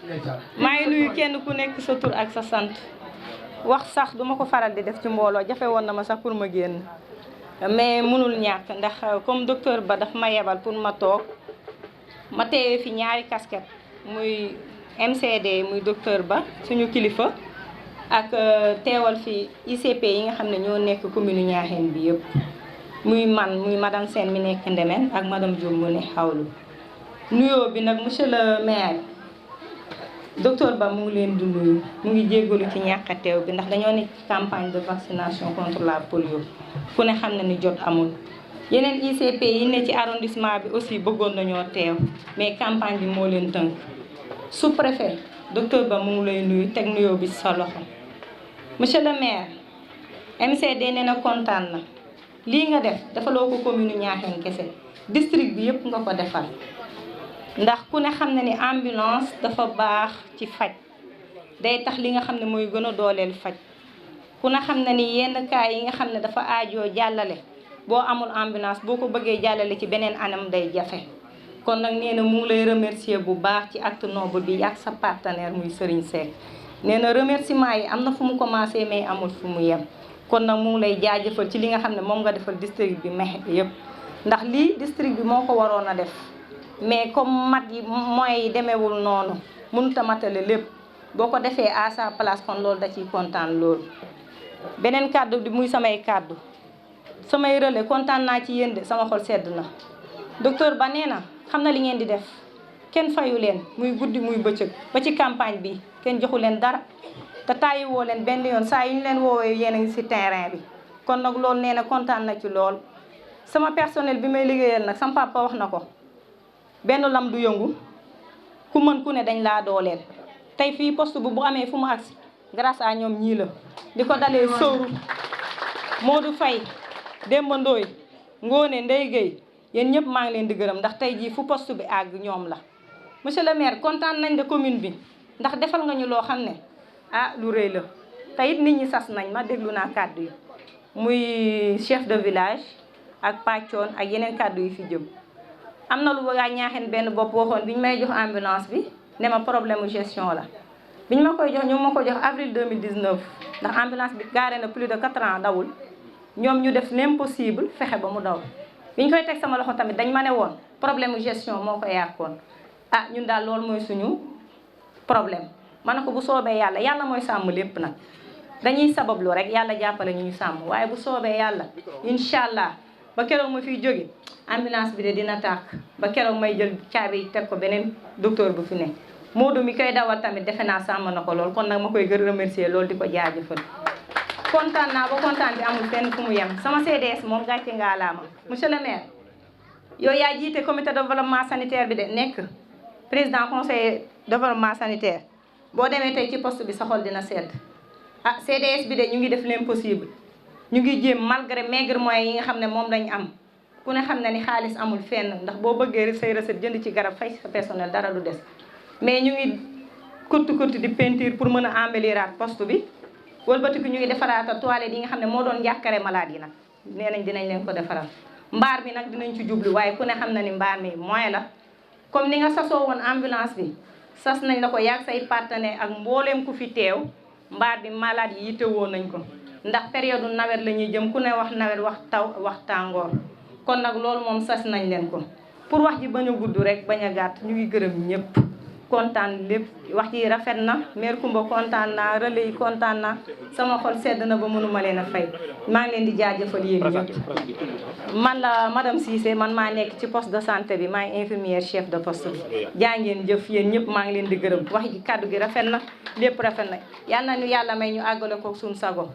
maa ngi nuyu kenn ku nekk sa tur ak sa sant wax sax duma ko faral di def ci mbooloo jafe woon na ma sax pour ma génn mais mënul ñàkk ndax comme docteur Ba daf ma yebal pour ma toog ma teewee fi ñaari casquette muy MCD muy docteur Ba suñu kilifa ak teewal fi ICP yi nga xam ne ñoo nekk commune Niakhène bi yëpp muy madame Sène mi nekk Ndemène ak madame Diop mu ne xawlu nuyoo bi nag monsieur le maire docteur Ba mu ngi leen di nuyu mu ngi jéggalu ci ñàkk a teew bi ndax dañoo nekk ci campagne de vaccination contre la polio ku ne xam na ni jot amul yeneen ICP yi ne ci arrondissement bi aussi bëggoon nañoo teew mais campagne bi moo leen tënk sous-préfet docteur Ba mu ngi lay nuyu teg nuyoo bi sa loxo monsieur le maire MCD nee na kontaan na lii nga def defaloo ko commune Niakhène kese district bi yëpp nga ko defal ndax ku ne xam ne ni ambulance dafa baax ci faj day tax li nga xam ne mooy gën a dooleel faj ku ne xam ne ni yenn cas yi nga xam ne dafa aajoo jàllale boo amul ambulance boo ko bëggee jàllale ci beneen anam day jafe kon nag nee na mu ngi lay remercier bu baax ci acte noble bi ak sa partenaire muy Serigne Seck nee na remerciement yi am na fu mu commencé mais amul fu mu yem kon nag mu ngi lay jaajëfal ci li nga xam ne moom nga defal district bi mexe yëpp ndax lii district bi moo ko waroon a def mais comme mat yi moyens yi demeewul noonu mënut a matale lépp boo ko defee à sa place kon loolu da ciy kontaan loolu. beneen kàddu bi muy samay kàddu samay relais kontaan naa ci yéen de sama xol sedd na docteur Ba nee na xam na li ngeen di def kenn fayu leen muy guddi muy bëccëg ba ci campagne bi kenn joxu leen dara te tàyyi woo leen benn yoon saa yu ñu leen woowee yéen a ngi ci terrain bi kon nag loolu nee na kontaan na ci lool. sama personnel bi may liggéeyal nag sama papa wax na ko. benn lam du yëngu ku mën ku ne dañ laa dooleel tey fii poste bu amee fu mu agsi grâce à ñoom ñii la di ko dalee Sowru Modou Faye Demba Ndoye Ngone Ndeye Gueye yéen ñëpp maa ngi leen di gërëm ndax tey jii fu poste bi àgg ñoom la monsieur le maire kontaan nañ de commune bi ndax defal nga ñu loo xam ne ah lu rëy la te it nit ñi sas nañ ma déglu naa kàddu yi muy chef de village ak pàccoon ak yeneen kàddu yi fi jëm am na lu waa Niakhène benn bopp waxoon bi ñu may jox ambulance bi ne ma problème gestion la bi ñu ma koy jox ñu ma ko jox avril 2019 ndax ambulance bi garé na plus de 4 ans dawul ñoom ñu def l'impossible fexe ba mu daw bi ñu koy teg sama loxo tamit dañ ma ne woon problème gestion moo ko yàqoon ah ñun daal loolu mooy suñu problème ma ne ko bu soobee yàlla mooy sàmm lépp nag dañuy sabablu rek yàlla jàppale ñu sàmm waaye bu soobee yàlla incha allah ba keroog ma fiy jóge ambulance bi de dina tàkk ba keroog may jël caabi teg ko beneen docteur bu fi ne Modou mi koy dawal tamit defe naa sàmm na ko lool kon nag ma koy gën remercier loolu di ko jaajëfal kontaan naa ba kontaan bi amul fenn fu mu yem sama CDS moom gàcce ngaalaama monsieur le maire yow yaa jiite comité de développement sanitaire bi de nekk président conseil développement sanitaire boo demee tey ci poste bi sa xol dina sedd ah CDS bi de ñu ngi def l'impossible ñu ngi jéem malgré maigre moyens yi nga xam ne moom lañ am ku ne xam ne ni xaalis amul fenn ndax boo bëggee say recette jënd ci garab fay sa personnel dara du des mais ñu ngi kurti di peinture pour mën a améliorer poste bi wëlbatiku ñu ngi defaraata toilette yi nga xam ne moo doon njàkkare malade yi nag nee nañ dinañ leen ko defaral mbaar mi nag dinañ ci jublu waaye ku ne xam na ni mbaar mi moyen la comme ni nga sasoo woon ambulance bi sas nañ la ko yaag say partenaire ak mbooleem ku fi teew mbaar bi malade yi yittewoo nañ ko ndax période nawet la ñuy jëm ku ne wax nawet wax taw wax tàngoor kon nag loolu moom sas nañ leen ko pour wax ji bañ a gudd rek bañ a gàtt ñu ngi gërëm ñëpp kontaan lépp wax ji rafet na maire Coumba kontaan naa relais yi kontaan naa sama xol sedd na ba mënuma leen a fay maa ngi leen di jaajëfal yéen ñëpp man la madame Cissé man maa nekk ci poste de santé bi maay infirmière chef de poste bi jaa ngeen jëf yéen ñëpp maa ngi leen di gërëm wax ji kàddu gi rafet na lépp rafet na yal na ñu yàlla may ñu àggale ko suñu sago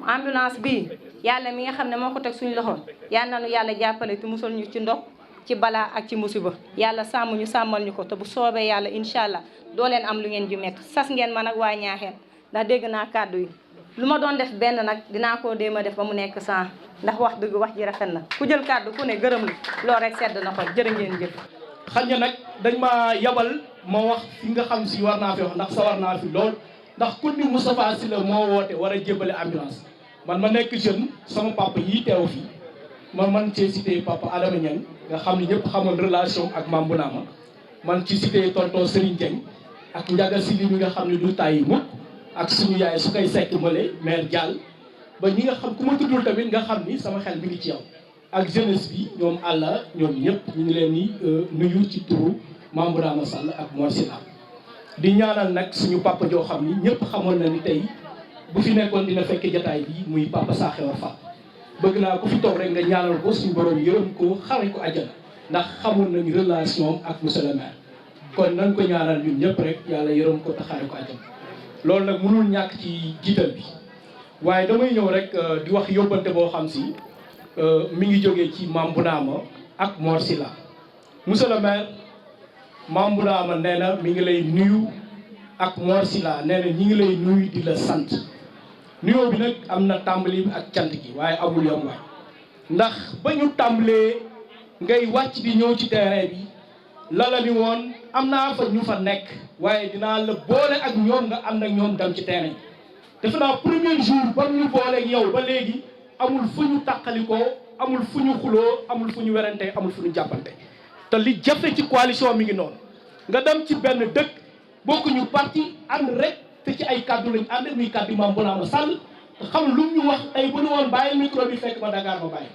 ambulance bi yàlla mi nga xam ne moo ko teg suñu loxo yal na ñu yàlla jàppale te musal ñu ci ndox ci balaa ak ci musiba yàlla sàmm ñu sàmmal ñu ko te bu soobee yàlla incha allah doo leen am lu ngeen ju métti sas ngeen ma nag waa Niakhène ndax dégg naa kàddu yi lu ma doon def benn nag dinaa koo déema def ba mu nekk 100 ndax wax dëgg wax ji rafet na ku jël kàddu ku ne gërëm la loolu rek sedd na xol jërë ngeen jëf. xañ na nag dañ ma yabal ma wax fi nga xam si war naa fi wax ndax sa war naa fi lool ndax ku ni Moustapha Sylla moo woote war a jébale ambulance man ma nekk jeune sama papa yi teew fii man cee cité papa Adama Niang nga xam ne ñëpp xamoon relation ak Mame Bounama man ci cité tonton Serigne Dieng ak Ndiaga Sylla mi nga xam ne du tàyyi mukk ak suñu yaay su koy sekk male maire Diall ba ñi nga xam ku ma tuddul tamit nga xam ni sama xel mi ngi ci yow ak jeunesse bi ñoom àlla ñoom ñëpp ñu ngi leen di nuyu ci turu Mame Bounama Sall ak Mor Sylla di ñaanal nag suñu papa joo xam ni ñëpp xamoon na ni tey bu fi nekkoon dina fekk jataay bi muy papa Sakhewar Fall bëgg naa ku fi toog rek nga ñaanal ko suñu borom yërëm ko xare ko àjjana ndax xamoon nañu relation ak monsieur le maire kon nañ ko ñaanal ñun ñëpp rek yàlla yërëm ko te xare ko àjjana loolu nag mënul ñàkk ci jiital bi waaye damay ñëw rek di wax yóbbante boo xam si mi ngi jógee ci Mame Bounama ak Mor Sylla monsieur le maire Mame Bounama nee na mi ngi lay nuyu ak Mor Sylla nee na ñi ngi lay nuyu di la sant nuyoo bi nag am na tàmbali ak cant gi waaye amul yom waay ndax ba ñu tàmbalee ngay wàcc di ñëw ci terrain bi la ni woon am naa fa ñu fa nekk waaye dinaa la boole ak ñoom nga ànd ak ñoom dem ci terrain bi defe naa premier jour ba ñu boole ak yow ba léegi amul fu ñu tàqalikoo amul fu ñu xuloo amul fu ñu werante amul fu ñu jàppante te li jafe ci coalition mi ngi noonu nga dem ci benn dëkk bokkuñu parti ànd rek te ci ay kaddu lañ ànd muy kaddu Mame Bounama Sall te xam lu ñu wax tey bu ñu woon bàyyi micro bi fekk ba Dakar ba bàyyi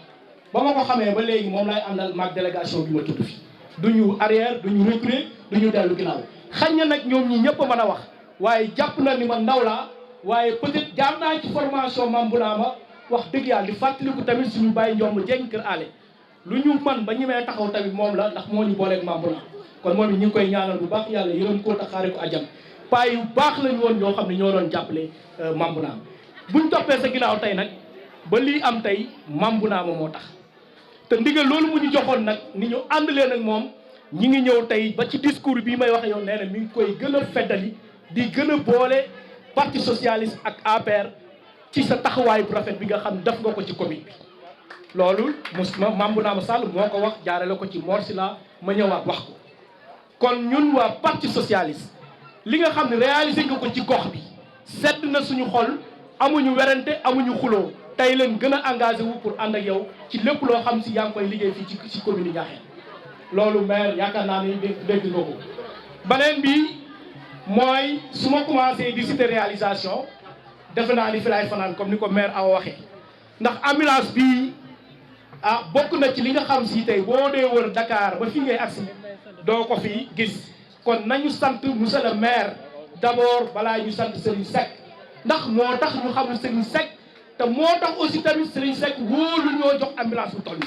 ba ma ko xamee ba léegi moom lay àndal maag délégation bi ma tudd fi duñu arrière duñu reculer duñu dellu ginnaaw xañ na nag ñoom ñi ñëpp a mën a wax waaye jàpp na ni ma ndaw laa waaye peut-être jaar naa ci formation Mame Bounama wax dëgg yàlla di fàttaliku tamit suñu bàyyi njomb jeng kër ale lu ñu man ba ñemee taxaw tamit moom la ndax moo ñu booleeg Mame Bounama kon moom it ñu ngi koy ñaanal bu baax yàlla yërëm koo taxaare ko ajam paa yu baax lañu woon ñoo xam ne ñoo doon jàppale Mame Bounama buñ toppee sa ginnaaw tey nag ba lii am tey Mame Bounama moo tax te ndigal loolu mu ñu joxoon nag ni ñu ànd leen ak moom ñi ngi ñëw tey ba ci discours bii may waxe yow nee na mi ngi koy gën a feddali di gën a boole parti socialiste ak APR ci sa taxawaay bu rafet bi nga xam def nga ko ci commune bi loolu Mame Bounama Sall moo ko wax jaarale ko ci Mor Sylla ma ñëwaat wax ko kon ñun waa parti socialiste li nga xam ne réalisé nga ko ci gox bi sedd na suñu xol amuñu werante amuñu xuloo tey leen gën a engagé wu pour ànd ak yow ci lépp loo xam si yaa ngi koy liggéey fii ci commune yi Niakhène loolu maire yaakaar naa ni dégg nga ko beneen bi mooy su ma commencé di citer réalisation defe naa ni fi laay fanaan comme ni ko maire Awa waxee ndax ambulance bii bokk na ci li nga xam si tey boo dee wër Dakar ba fi ngay agsi doo ko fi gis kon nañu sant monsieur le maire d'abord balaa ñu sant Serigne Seck ndax moo tax ñu xamul Serigne Seck te moo tax aussi tamit Serigne Seck wóolu ñoo jox ambulance bu toll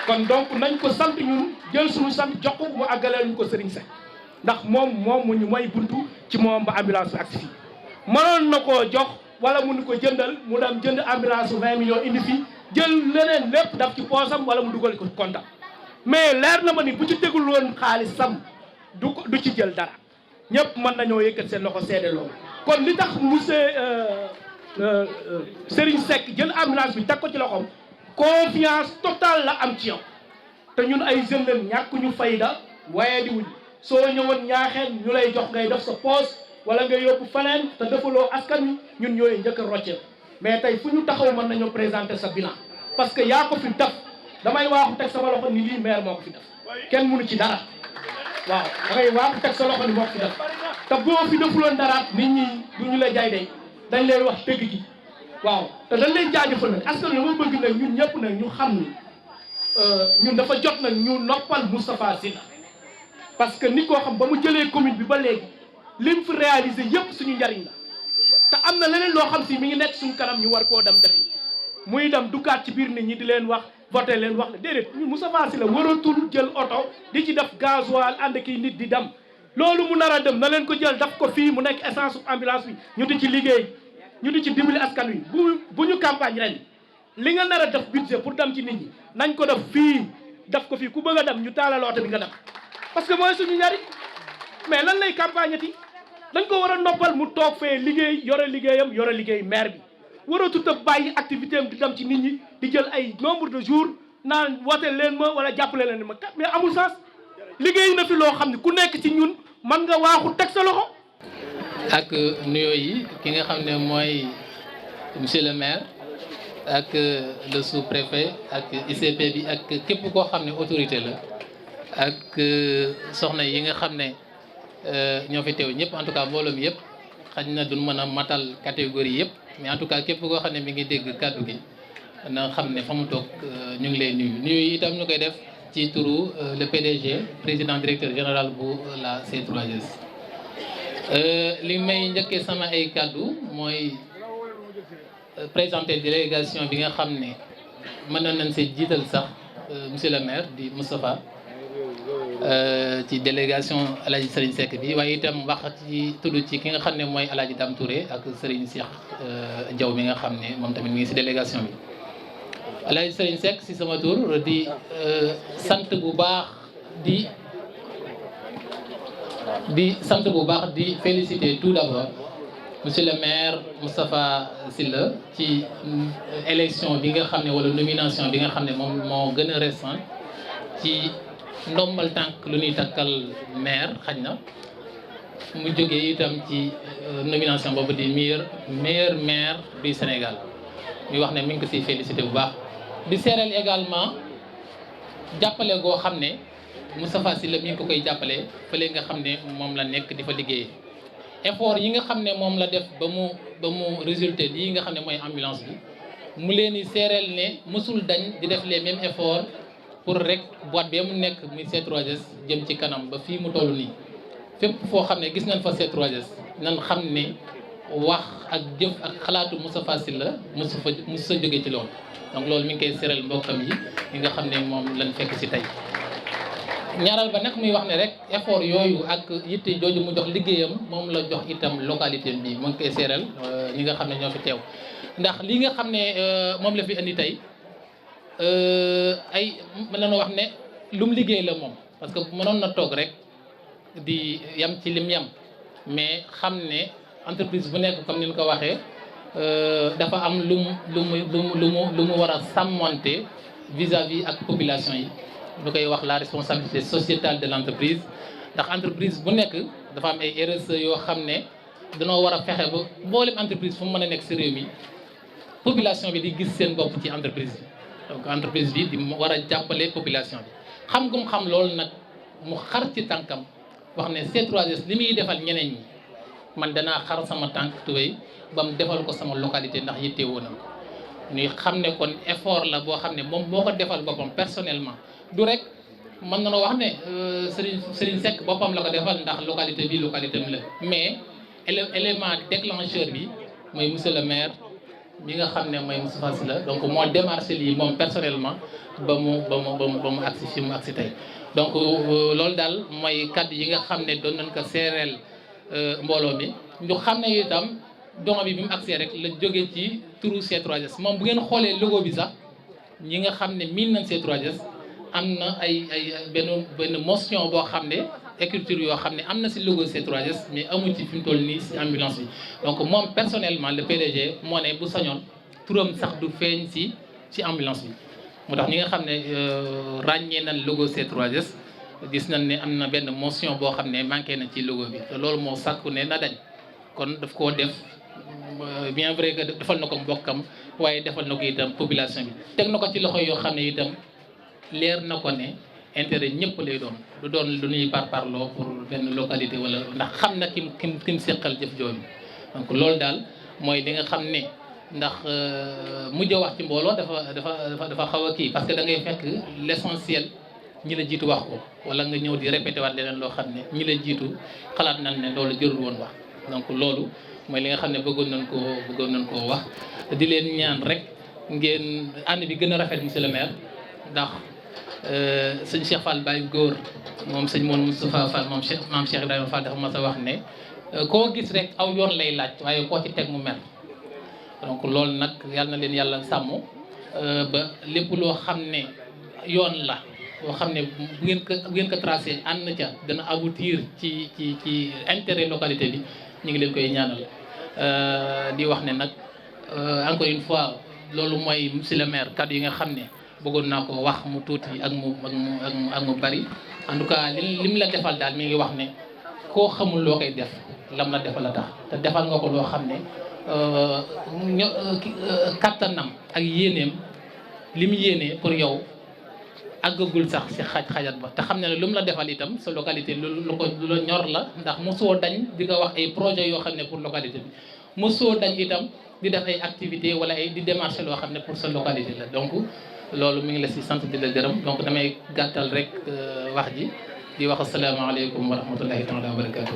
kon donc nañ ko sant ñun jël suñu sant jox ko mu àggaleel ñu ko Serigne Seck ndax moom mu ñu may buntu ci moom ba ambulance bi agsi fii mënoon na koo jox wala mu nu ko jëndal mu dem jënd ambulance su 20 millions indi fii jël leneen lépp daf ci poosam wala mu dugal ko compte mais leer na ma ni bu ci tegul woon xaalis sam du ci jël dara ñëpp mën nañoo yëkkat seen loxo seede loolu kon li tax monsieur Serigne Seck jël ambulance bi teg ko ci loxoom confiance totale la am ci yow te ñun ay jeunes lañ ñàkkuñu fayda waaye di wuñ soo ñëwoon Niakhène ñu lay jox ngay def sa poos wala nga yóbbu faneen te defaloo askan wi ñun ñooy njëkk a rocceel mais tey fu ñu taxaw mën nañoo présenter sa bilan parce que yaa ko fi def damay waaxu teg sama loxo ni lii maire moo ko fi def kenn mënu ci dara waaw dangay waaxu teg sa loxo ni moo ko fi def te boo fi defuloon dara nit ñi du ñu la jaay day dañ lay wax dëgg gi waaw te dañ lay jaajëfal nag askan wi ma bëgg nag ñun ñëpp nag ñu xam ni ñun dafa jot nag ñu noppal Moustapha Sylla parce que nit koo xam ba mu jëlee commune bi ba léegi lim fi réalisé yëpp suñu njariñ la te am na leneen loo xam si mi ngi nekk suñu kanam ñu war koo dem defi muy dem duggaat ci biir nit ñi di leen wax voté leen wax la déedéet ñu Moustapha Sylla waratul jël oto di ci def gasoil ànd ki nit di dem loolu mu nar a dem na leen ko jël daf ko fii mu nekk essence ambulance bi ñu di ci liggéey ñu di ci dimbali askan wi bu ñu campagne ren li nga nar a def budget pour dem ci nit ñi nañ ko def fii def ko fii ku bëgg a dem ñu taalal oto bi nga dem parce que mooy suñu njariñ mais lan lay campagne ati dañ ko war a noppal mu toog fee liggéey yore liggéeyam yore liggéey maire bi waratut a bàyyi activité am di dem ci nit ñi di jël ay nombre de jours naan woote leen ma wala jàppale leen ma mais amul sens liggéey na fi loo xam ne ku nekk ci ñun man nga waaxu teg sa loxo. ak nuyoo yi ki nga xam ne mooy monsieur le maire ak le sous-préfet ak ICP bi ak képp koo xam ne autorité la ak soxna yi nga xam ne ñoo fi teew ñëpp en tout cas mbooloo mi yëpp xañ na duñ mën a matal catégorie yëpp mais en tout cas képp koo xam ne mi ngi dégg kàddu gi na xam ne fa mu toog ñu ngi lay nuyu yi itam ñu koy def ci turu le PDG président directeur général bu la C3S. li may njëkkee sama ay kàddu mooy présenter délégation bi nga xam ne mën nañ see jiital sax monsieur le maire di Moustapha ci délégation El Hadj Serigne Seck bi waaye itam wax ci tudd ci ki nga xam ne mooy El Hadj Dame Touré ak Serigne Cheikh Diaw mi nga xam ne moom tamit mi ngi si délégation bi. El Hadj Serigne Seck si sama tour di sant bu baax di féliciter tout d'abord monsieur le maire Moustapha Sylla ci élection bi nga xam ne wala nomination bi nga xam ne moom moo gën a récent ci ndombal tànk lu ñuy takkal maire xaj na mu jógee itam ci nomination boobu di meilleur maire du Sénégal muy wax ne mi ngi ko siy félicité bu baax di seeral également jàppale goo xam ne Moustapha Sylla mi ngi ko koy jàppale fële nga xam ne moom la nekk di fa liggéeyee effort yi nga xam ne moom la def ba mu résulté lii nga xam ne mooy ambulance bi mu leen di seeral ne mësul dañ di def les mêmes efforts pour rek boîte bi mu nekk muy C3S jëm ci kanam ba fii mu toll nii fépp foo xam ne gis nañ fa C3S nan xam ne wax ak jëf ak xalaatu Moustapha Sylla mosu sa jóge ci loolu donc loolu mi ngi koy seeral mbokkam yi nga xam ne moom lañ fekk ci tey ñaaral ba nag muy wax ne rek effort yooyu ak yitte jooju mu jox liggéeyam moom la jox itam localité bi mu ngi koy seeral ñi nga xam ne ñoo fi teew ndax li nga xam ne moom la fi indi tey ay mën nañoo wax ne lu mu liggéey la moom parce que mënoon na toog rek di yam ci lim yam mais xam ne entreprise bu nekk comme ni ñu ko waxee dafa am lu mu war a sàmmonte vis-à-vis ak population yi ñu koy wax la responsabilité sociétale de l'entreprise ndax entreprise bu nekk dafa am ay RSE yoo xam ne danoo war a fexe ba mboolem entreprise fu mu mën a nekk ci réew mi population bi di gis seen bopp ci entreprise bi donc entreprise bi di war a jàppale population bi xam gum xam loolu nag mu xar ci tànkam wax ne C3S li muy defal ñeneen ñi man danaa xar sama tànk tubéy ba mu defal ko sama localité ndax yittewoo na ko ñuy xam ne kon effort la boo xam ne moom moo ko defal boppam personnellement du rek mën na noo wax ne Serigne Seck boppam la ko defal ndax localité bi localité mi la mais élément déclencheur bi mooy monsieur le maire bi nga xam ne mooy Moustapha Sylla donc moo démarché lii moom personnellement ba mu agsi fi mu agsi tey donc loolu daal mooy kaddu yi nga xam ne doon nañ ko seereel mbooloo mi ñu xam ne itam don bi mu agsee rek la jóge ci turu C3S moom bu ngeen xoolee logo bi sax ñi nga xam ne miin nañ C3S am na ay benn motion boo xam ne écriture yoo xam ne am na si logo C3S mais amu ci fi mu toll nii si ambulance bi donc moom personnellement le PDG moo ne bu sañoon turam sax du feeñ ci ambulance bi moo tax ñi nga xam ne ràññee nañ logo C3S gis nañ ne am na benn motion boo xam ne manqué na ci logo bi te loolu moo sàkku ne na dañ kon daf koo def bien vrai que defal na ko mbokkam waaye defal na ko itam population bi teg na ko ci loxo yoo xam ne itam leer na ko ne intérêt ñëpp lay doon du doon lu ñuy parparloo pour benn localité wala ndax xam na kim seqal jëf jooju donc loolu daal mooy li nga xam ne ndax mujj wax ci mbooloo dafa xaw a kii parce que da ngay fekk l'essentiel ñi la jiitu wax ko wala nga ñëw di répété waat leneen loo xam ne ñi la jiitu xalaat nañ ne loolu jërul woon wax donc loolu mooy li nga xam ne bëggoon nañ koo wax di leen ñaan rek ngeen ànd bi gën a rafet monsieur le maire ndax sëñ Cheikh Fall Baye góor moom sëñ Moon Moustapha Fall moom maam Cheikh Ibrahima Fall dafa mas a wax ne koo gis rek aw yoon lay laaj waaye koo ci teg mu mer donc loolu nag yàlla na leen yàlla sàmm ba lépp loo xam ne yoon la boo xam ne bu ngeen ko tracé ànd na ca dana aboutir ci intérêt localité bi ñu ngi leen koy ñaanal di wax ne nag encore une fois loolu mooy monsieur le maire kaddu yi nga xam ne bëggoon naa ko wax mu tuuti ak mu bari en tout cas lim la defal daal mi ngi wax ne koo xamul loo koy def lam la defal la tax te defal nga ko loo xam ne kattanam ak yéeneem li mu yéenee pour yow àggagul sax si xajat ba te xam ne lu mu la defal itam sa localité lu la ñor la ndax mosoo dañ di nga wax ay projet yoo xam ne pour localité bi mosoo dañ itam di def ay activité wala ay di démarcher loo xam ne pour sa localité la donc loolu mi ngi la si sant di la gërëm donc damay gàttal rek wax ji di wax asalaamaaleykum wa rahmatullahi taala wa barakatuh.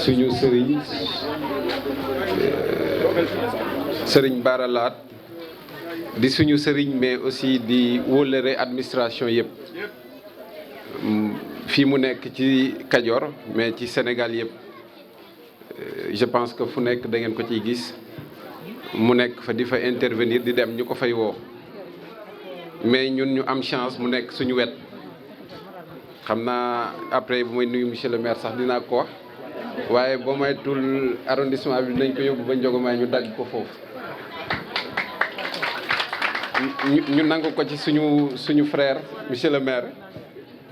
suñu sëriñ Bara Laat di suñu sëriñ mais aussi di wóllëre administration yëpp fii mu nekk ci Kajoor mais ci Sénégal yëpp je pense que fu nekk da ngeen ko ciy gis mu nekk fa di fa intervenir di dem ñu ko fay woo mais ñun ñu am chance mu nekk suñu wet xam naa après bu may nuyu monsieur le maire sax dinaa ko wax waaye boo maytul arrondissement bi dinañ ko yóbbu ba Njogomaay ñu dagg ko foofu ñu nangu ko ci suñu frère monsieur le maire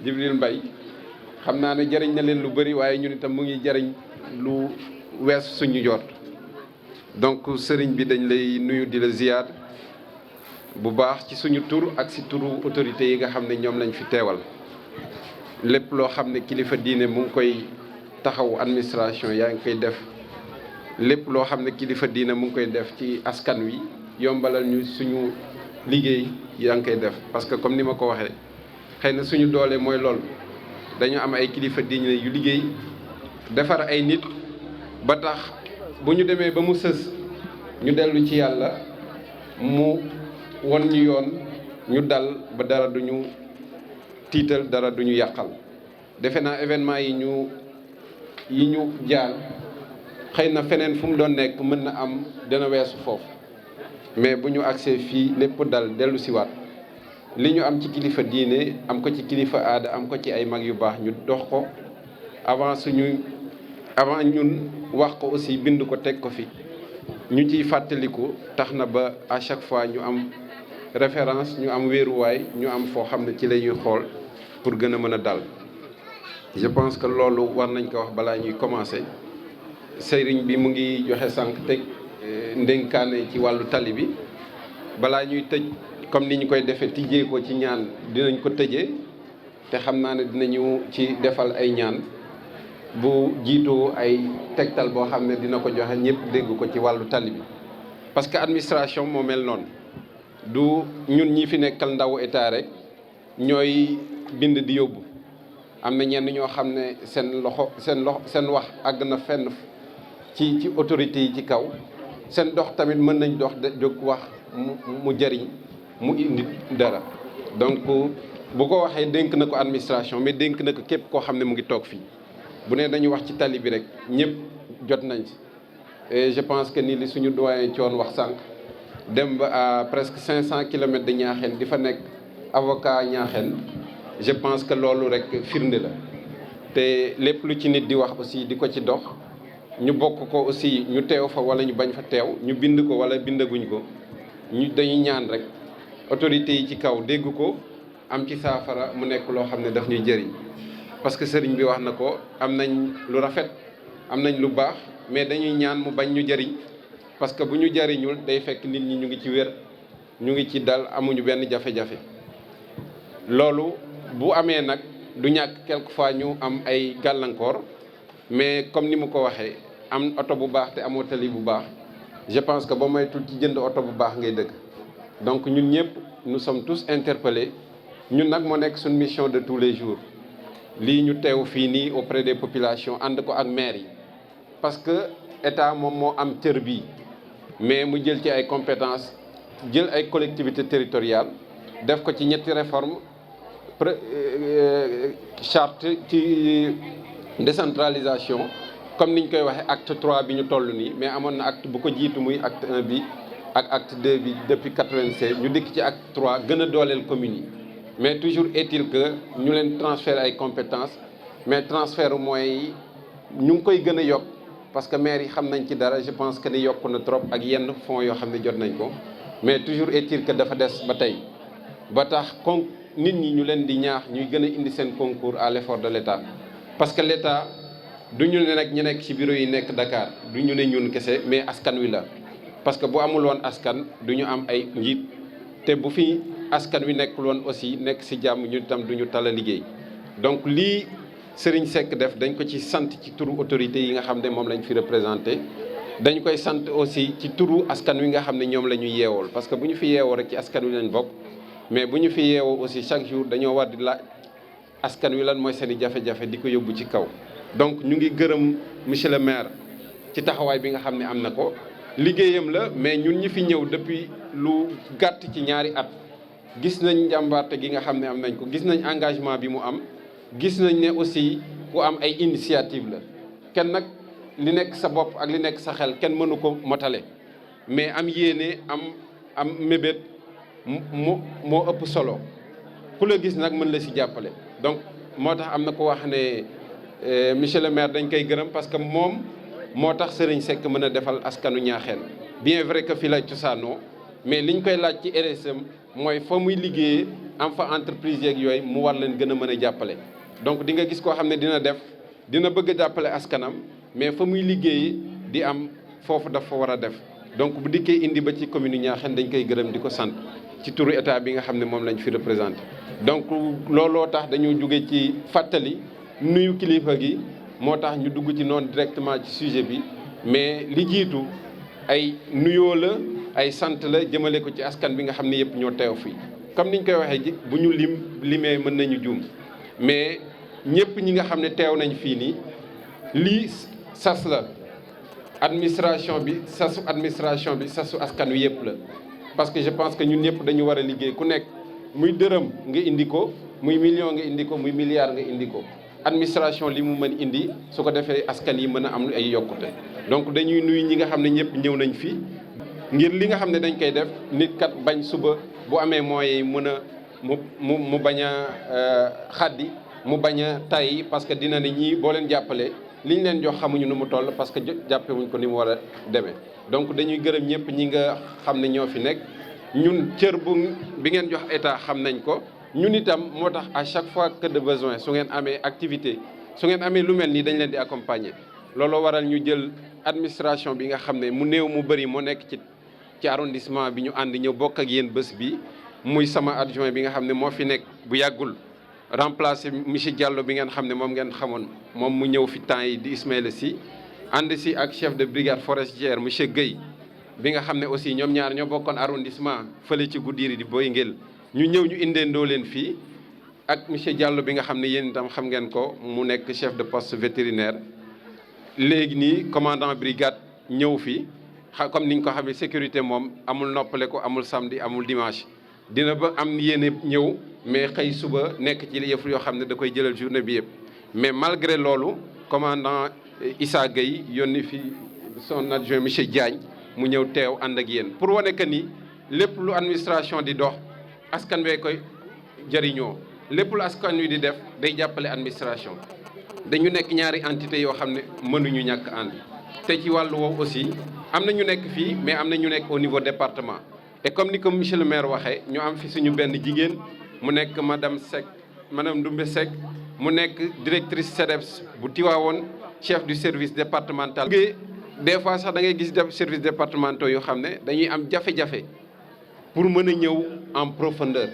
Djibril Mbaye xam naa ne jëriñ na leen lu bëri waaye ñun itam mu ngi jëriñ lu wees suñu jot donc sëriñ bi dañ lay nuyu di la ziyaar bu baax ci suñu tur ak si turu autorités yi nga xam ne ñoom lañ fi teewal lépp loo xam ne kilifa diine mu ngi koy taxaw administration yaa ngi koy def lépp loo xam ne kilifa diine mu ngi koy def ci askan wi yombalal ñu suñu liggéey yaa ngi koy def parce que comme ni ma ko waxee xëy na suñu doole mooy loolu dañu am ay kilifa diine yu liggéey defar ay nit ba tax bu ñu demee ba mu sës ñu dellu ci yàlla mu won ñu yoon ñu dal ba dara duñu tiital dara duñu yàqal defe naa événement yi ñu jaar xëy na feneen fu mu doon nekk mën na am dana weesu foofu mais bu ñu agsee fii lépp dal dellu siwaat li ñu am ci kilifa diine am ko ci kilifa aada am ko ci ay mag yu baax ñu dox ko avant ñun wax ko aussi bind ko teg ko fi ñu ciy fàttaliku tax na ba à chaque fois ñu am référence ñu am wéeruwaay ñu am foo xam ne ci la ñuy xool pour gën a mën a dal je pense que loolu war nañ ko wax balaa ñuy commencer sëriñ bi mu ngi joxe sànq teg ndénkaane ci wàllu tali bi balaa ñuy tëj comme ni ñu koy defee tijjee ko ci ñaan dinañ ko tëjee te xam naa ne dinañu ci defal ay ñaan bu jiitoo ay tegtal boo xam ne dina ko joxe ñëpp dégg ko ci wàllu tali bi parce que administration moo mel noonu du ñun ñi fi nekkal ndawu état rek ñooy bind di yóbbu am na ñenn ñoo xam ne seen wax àgg na fenn ci autorités yi ci kaw seen dox tamit mën nañ dox jóg wax mu jëriñ mu indi dara donc bu ko waxee dénk na ko administration mais dénk na ko képp koo xam ne mu ngi toog fii bu ne dañu wax ci tali bi rek ñëpp jot nañ ci et je pense que ni li suñu doyen coon wax sànq dem ba à presque 500 kilomètres de Niakhène di fa nekk avocat Niakhène je pense que loolu rek firnde la te lépp lu ci nit di wax aussi di ko ci dox ñu bokk ko aussi ñu teew fa wala ñu bañ fa teew ñu bind ko wala bindaguñ ko ñu dañuy ñaan rek autorités yi ci kaw dégg ko am ci saafara mu nekk loo xam ne daf ñuy jëriñ parce que sëriñ bi wax na ko am nañ lu rafet am nañ lu baax mais dañuy ñaan mu bañ ñu jëriñ parce que bu ñu jëriñul day fekk nit ñi ñu ngi ci wér ñu ngi ci dal amuñu benn jafe-jafe loolu bu amee nag du ñàkk quelquefois ñu am ay gàllankoor mais comme ni mu ko waxee am oto bu baax te amoo tali bu baax je pense que ba moytul ci jënd oto bu baax ngay dëkk donc ñun ñëpp nous sommes tous interpellés ñun nag moo nekk suñu mission de tous les jours lii ñu teew fii nii auprès des populations ànd ko ak maire yi parce que état moom moo am cër bii mais mu jël ci ay compétences jël ay collectivités territoriales def ko ci ñetti réforme charte ci décentralisation comme niñ koy waxee acte 3 bi ñu toll nii mais amoon na acte bu ko jiitu muy acte 1 bi ak acte 2 bi depuis 96 ñu dikk ci acte 3 gën a dooleel communes yi mais toujours est-il que ñu leen transférer ay compétences mais transfert moyens yi ñu ngi koy gën a yokk parce que maire yi xam nañ ci dara je pense que ni yokk na trop ak yenn fonds yoo xam ne jot nañ ko mais toujours est-il que dafa des ba tey ba tax kon nit ñi ñu leen di ñaax ñuy gën a indi seen concours à l'effort de l'État parce que l'État du ñu ne nag ñu nekk ci bureau yi nekk Dakar du ñu ne ñun kese mais askan wi la parce que bu amul woon askan du ñu am ay njiit te bu fi askan wi nekkul woon aussi nekk ci jàmm ñun itam duñu tala liggéey donc lii Serigne Seck def dañ ko ci sant ci turu autorités yi nga xam ne moom lañ fi représenté dañ koy sant aussi ci turu askan wi nga xam ne ñoom la ñu yeewool parce que bu ñu fi yeewoo rek ci askan wi lañ bokk mais bu ñu fi yeewoo aussi chaque jour dañoo war di laaj askan wi lan mooy seen i jafe-jafe di ko yóbbu ci kaw donc ñu ngi gërëm monsieur le maire ci taxawaay bi nga xam ne am na ko liggéeyam la mais ñun ñi fi ñëw depuis lu gàtt ci ñaari at gis nañ njàmbaarte gi nga xam ne am nañ ko gis nañ engagement bi mu am gis nañ ne aussi ku am ay initiative la kenn nag li nekk sa bopp ak li nekk sa xel kenn mënu ko motale mais am yéene am mébét moo ëpp solo ku la gis nag mën la si jàppale donc moo tax am na ko wax ne monsieur le maire dañ koy gërëm parce que moom moo tax Serigne Seck mën a defal askanu Ñaaxeen bien vrai que fii la cosaanoo mais liñ koy laaj ci RSM mooy fa muy liggéeyee am fa entreprise yeeg yooyu mu war leen gën a mën a jàppale donc di nga gis koo xam ne dina bëgg a jàppale askanam mais fa muy liggéey di am foofu dafa war a def donc bu dikkee indi ba ci commune Niakhène dañ koy gërëm di ko sant ci turu état bi nga xam ne moom lañ fi représenté. donc looloo tax dañoo jóge ci fàttali nuyu kilifa gi moo tax ñu dugg ci noonu directement ci sujet bi mais li jiitu ay nuyoo la ay sant la jëmale ko ci askan bi nga xam ne yëpp ñoo teew fii comme niñ koy waxee ji bu ñu limee mën nañu juum mais ñëpp ñi nga xam ne teew nañ fii nii lii sas la administration bi sasu askan wi yëpp la parce que je pense que ñun ñëpp dañu war a liggéey ku nekk muy dërëm nga indi ko muy million nga indi ko muy milliard nga indi ko administration li mu mën indi su ko defee askan yi mën a am ay yokkute donc dañuy nuyu ñi nga xam ne ñëpp ñëw nañ fi ngir li nga xam ne dañ koy def nit kat bañ suba bu amee moyens yi mën a mu bañ a xaddi mu bañ a tay parce que dina ne ñii boo leen jàppalee li ñu leen jox xamuñu nu mu toll parce que jàppewuñ ko ni mu war a demee donc dañuy gërëm ñëpp ñi nga xam ne ñoo fi nekk ñun cër bi ngeen jox état xam nañ ko ñun itam moo tax à chaque fois que de besoin su ngeen amee activité su ngeen amee lu mel nii dañ leen di accompagner looloo waral ñu jël administration bi nga xam ne mu néew mu bëri moo nekk ci arrondissement bi ñu ànd ñëw bokk ak yéen bés bi muy sama adjoint bi nga xam ne moo fi nekk bu yàggul remplacer monsieur Diallo bi ngeen xam ne moom ngeen xamoon moom mu ñëw fi temps yi di Ismaïla Sy ànd si ak chef de brigade forestière monsieur Guèye bi nga xam ne aussi ñoom ñaar ñoo bokkoon arrondissement fële ci Goudiri di Boy Ngel ñu ñëw ñu indeendoo leen fii ak monsieur Diallo bi nga xam ne yéen itam xam ngeen ko mu nekk chef de poste vétérinaire léegi nii commandant brigade ñëw fi comme niñ ko xamee sécurité moom amul noppale ko amul samedi amul dimanche dina ba am yéene ñëw mais xëy suba nekk ci yëf yoo xam ne da koy jëlal journée bi yëpp mais malgré loolu commandant Issa Gueye yónni fi son adjoint monsieur Diagne mu ñëw teew ànd ak yéen pour wane que ni lépp lu administration di dox askan wee koy jëriñoo lépp lu askan wi di def day jàppale administration dañu nekk ñaari entité yoo xam ne mënuñu ñàkk ànd te ci wàllu woowu aussi am na ñu nekk fii mais am na ñu nekk au niveau département et comme ni ko monsieur le maire waxee ñu am fi suñu benn jigéen mu nekk madame Ndoumbe Seck mu nekk directrice CEDEPS bu Tivaouane chef du service départemental. des fois sax da ngay gis service départementaux yoo xam ne dañuy am jafe-jafe pour mën a ñëw en profondeur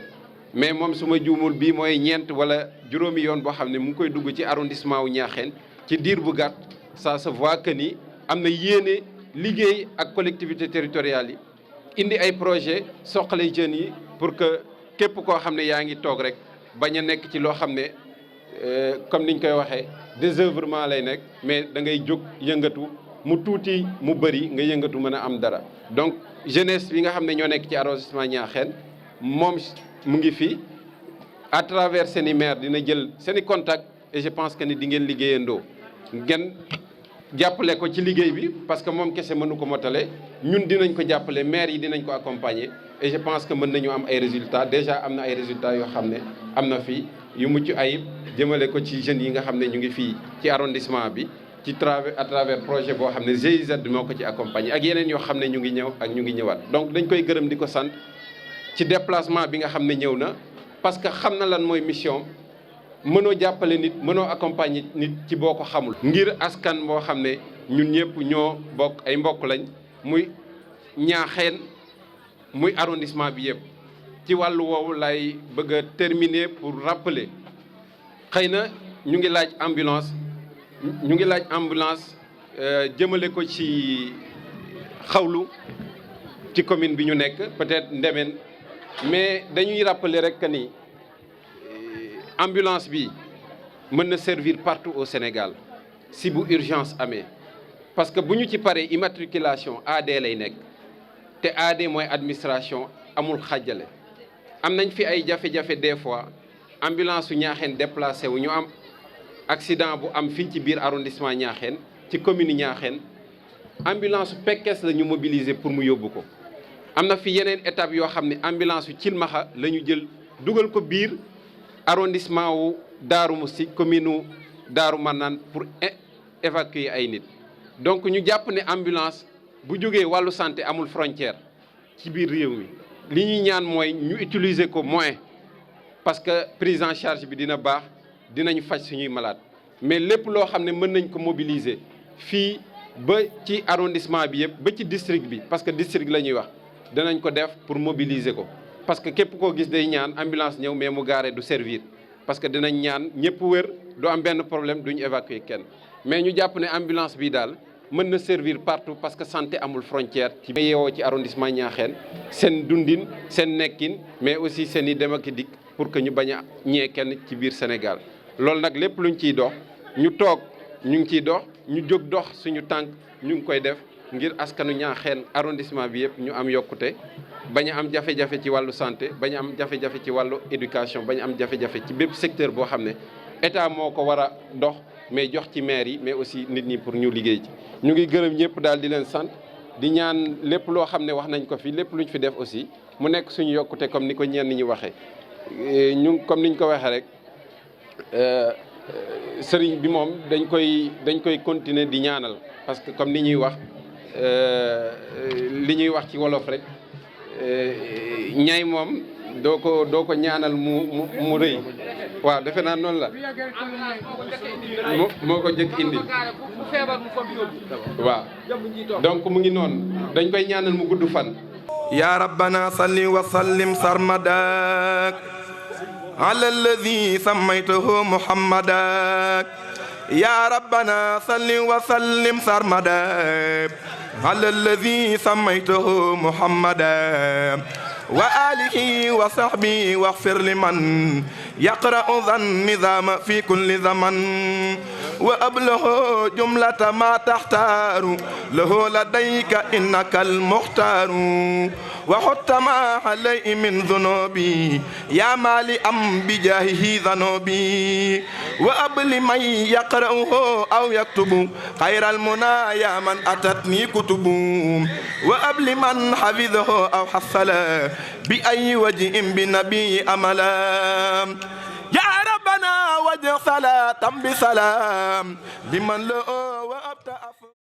mais moom su ma juumul bii mooy ñeent wala juróomi yoon boo xam ne mu ngi koy dugg ci arrondissement wu Niakhène ci diir bu gàtt ça se voit que ni am na yéene liggéey ak collectivités territoriales yi indi ay projet soxale jeunes yi pour que képp koo xam ne yaa ngi toog rek bañ a nekk ci loo xam ne comme niñ koy waxee désœuvrement lay nekk mais da ngay jóg yëngatu mu tuuti mu bëri nga yëngatu mën a am dara donc jeunesse bi nga xam ne ñoo nekk ci arrondissement Niakhène moom mu ngi fi à travers seen i maire dina jël seen i contact et je pense que ni di ngeen liggéeyandoo ngeen jàppale ko ci liggéey bi parce que moom kese mënu ko motale ñun dinañ ko jàppale maire yi dinañ ko accompagner et je pense que mën nañu am ay résultats déjà am na ay résultats yoo xam ne am na fii yu mucc ayib jëmale ko ci jeunes yi nga xam ne ñu ngi fii ci arrondissement bi à travers projet boo xam ne GIZ moo ko ci accompagner ak yeneen yoo xam ne ñu ngi ñëw ak ñu ngi ñëwaat donc dañ koy gërëm di ko sant ci déplacement bi nga xam ne ñëw na parce que xam na lan mooy mission mënoo jàppale nit mënoo accompagner nit ci boo ko xamul. ngir askan boo xam ne ñun ñëpp ñoo bokk ay mbokk lañ muy Niakhène muy arrondissement bi yëpp ci wàllu woowu lay bëgg a terminer pour rappeler xëy na ñu ngi laaj ambulance jëmale ko ci xawlu ci commune bi ñu nekk peut-être Ndéméne mais dañuy rappeler rek que ni ambulance bi mën na servir partout au Sénégal si bu urgence amee parce que bu ñu ci paree immatriculation AD lay nekk te AD mooy administration amul xàjjale am nañ fi ay jafe-jafe des fois ambulance su Niakhène déplacé wu ñu am accident bu am fii ci biir arrondissement Niakhène ci commune Niakhène ambulance su Pekes la ñu mobiliser pour mu yóbbu ko am na fi yeneen étape yoo xam ne ambulance yu Cilmaxa la ñu jël dugal ko biir arrondissement wu Daaru Musti commune u Daaru Manaan pour évacuer ay nit donc ñu jàpp ne ambulance bu jógee wàllu santé amul frontière ci biir réew mi li ñuy ñaan mooy ñu utiliser ko moins parce que prise en charge bi dina baax dinañu faj suñuy malade mais lépp loo xam ne mën nañ ko mobiliser fii ba ci arrondissement bi yëpp ba ci district bi parce que district la ñuy wax danañ ko def pour mobiliser ko parce que képp koo gis day ñaan ambulance ñëw mais mu gaare du servir parce que dinañ ñaan ñëpp wër du am benn problème duñu évacuer kenn mais ñu jàpp ne ambulance bi daal mën na servir partout parce que santé amul frontière ci yeewoo ci arrondissement Niakhène seen dundin seen nekkin mais aussi seen i dem ak dikk pour que ñu bañ a ñee kenn ci biir Sénégal loolu nag lépp luñ ciy dox ñu toog ñu ngi ciy dox ñu jóg dox suñu tànk ñu ngi koy def ngir askanu Niakhène arrondissement bi yëpp ñu am yokkute bañ a am jafe-jafe ci wàllu santé bañ a am jafe-jafe ci wàllu éducation bañ a am jafe-jafe ci bépp secteur boo xam ne état moo ko war a dox mais jox ci maire yi mais aussi nit ñi pour ñu liggéey ci ñu ngi gërëm ñëpp daal di leen sant di ñaan lépp loo xam ne wax nañ ko fi lépp luñ fi def aussi mu nekk suñu yokkute comme ni ko ñenn ñi waxee ñu comme niñ ko waxee rek sëriñ bi moom dañ koy continuer di ñaanal parce que comme ni ñuy wax li ñuy wax ci wolof rek ñay moom doo ko ñaanal mu rëy waaw defe naa noonu la moo ko njëkk indi waaw donc mu ngi noonu dañ koy ñaanal mu gudd fan ya rabbana salli wa sallim sarmadak ala alladhi sammaytahu muhammadak ya rabbana salli wa sallim sarmadak ala alladhi sammaytahu muhammadak wa alihi wa sahbihi waghfir liman yaqra'u dhan-nizama fi kulli zaman wa ablahu jumlata ma takhtaru lahu ladayka innaka al-mukhtaru wa hutta ma alayhi min dhunubi ya mali am bi jahihi dhanubi wa abli man yaqra'uhu aw yaktubu khayral muna ya man atatni kutubu wa abli man hafidhahu aw hasala bi ayyi wajhin bi nabi amala ya rabbana wajh salatan bi salam liman la